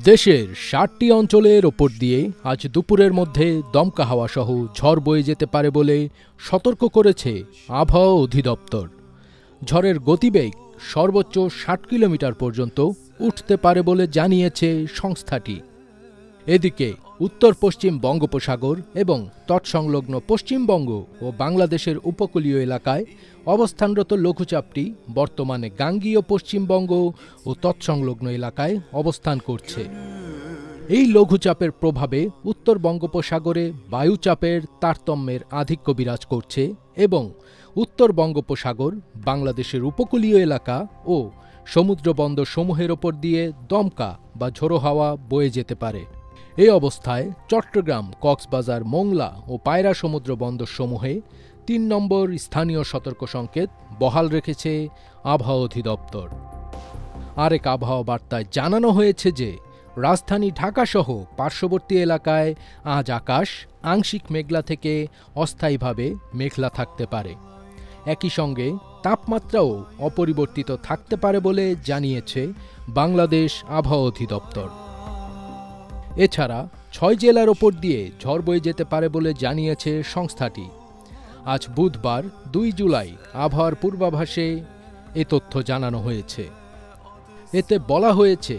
দেশের ৬০টি অঞ্চলের ওপর দিয়ে আজ দুপুরের মধ্যে দমকা হাওয়া সহ ঝড় বয়ে যেতে পারে বলে সতর্ক করেছে আবহাওয়া অধিদপ্তর। ঝড়ের গতিবেগ সর্বোচ্চ ৬০ কিলোমিটার পর্যন্ত উঠতে পারে বলে জানিয়েছে সংস্থাটি। এদিকে উত্তর পশ্চিম বঙ্গোপসাগর এবং তৎসংলগ্ন পশ্চিমবঙ্গ ও বাংলাদেশের উপকূলীয় এলাকায় অবস্থানরত লঘুচাপটি বর্তমানে গাঙ্গীয় পশ্চিমবঙ্গ ও তৎসংলগ্ন এলাকায় অবস্থান করছে। এই লঘুচাপের প্রভাবে উত্তর বঙ্গোপসাগরে বায়ুচাপের তারতম্যের আধিক্য বিরাজ করছে এবং উত্তর বঙ্গোপসাগর, বাংলাদেশের উপকূলীয় এলাকা ও সমুদ্রবন্দর সমূহের ওপর দিয়ে দমকা বা ঝোড়ো হাওয়া বয়ে যেতে পারে। এই অবস্থায় চট্টগ্রাম, কক্সবাজার, মোংলা ও পায়রা সমুদ্র বন্দর সমূহে ৩ নম্বর স্থানীয় সতর্ক সংকেত বহাল রেখেছে আবহাওয়া অধিদপ্তর। আরেক আবহাওয়া বার্তায় জানানো হয়েছে যে রাজধানী ঢাকাসহ পার্শ্ববর্তী এলাকায় আজ আকাশ আংশিক মেঘলা থেকে অস্থায়ীভাবে মেঘলা থাকতে পারে। একই সঙ্গে তাপমাত্রাও অপরিবর্তিত থাকতে পারে বলে জানিয়েছে বাংলাদেশ আবহাওয়া অধিদপ্তর। এছাড়া ৬ জেলার ওপর দিয়ে ঝড় বয়ে যেতে পারে বলে জানিয়েছে সংস্থাটি। আজ বুধবার ২ জুলাই আবহাওয়ার পূর্বাভাসে এ তথ্য জানানো হয়েছে। এতে বলা হয়েছে,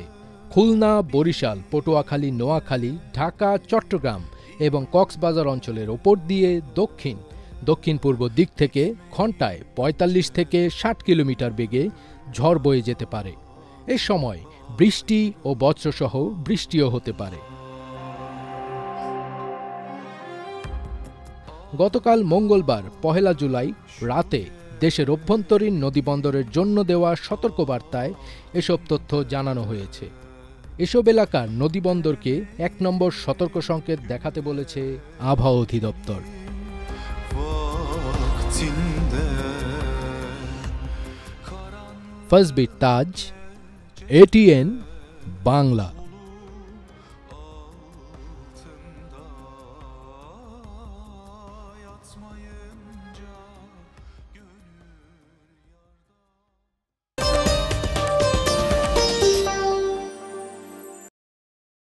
খুলনা, বরিশাল, পটুয়াখালী, নোয়াখালী, ঢাকা, চট্টগ্রাম এবং কক্সবাজার অঞ্চলের ওপর দিয়ে দক্ষিণ পূর্ব দিক থেকে ঘণ্টায় ৪৫ থেকে ৬০ কিলোমিটার বেগে ঝড় বয়ে যেতে পারে। এ সময় বৃষ্টি ও বজ্রসহ বৃষ্টিও হতে পারে। গতকাল মঙ্গলবার ১ জুলাই রাতে দেশের অভ্যন্তরীণ নদীবন্দরের জন্য দেওয়া সতর্কবার্তায় এসব তথ্য জানানো হয়েছে। এসব এলাকার নদীবন্দরকে ১ নম্বর সতর্ক সংকেত দেখাতে বলেছে আবহাওয়া অধিদপ্তর। ফজবির তাজ, ATN বাংলা।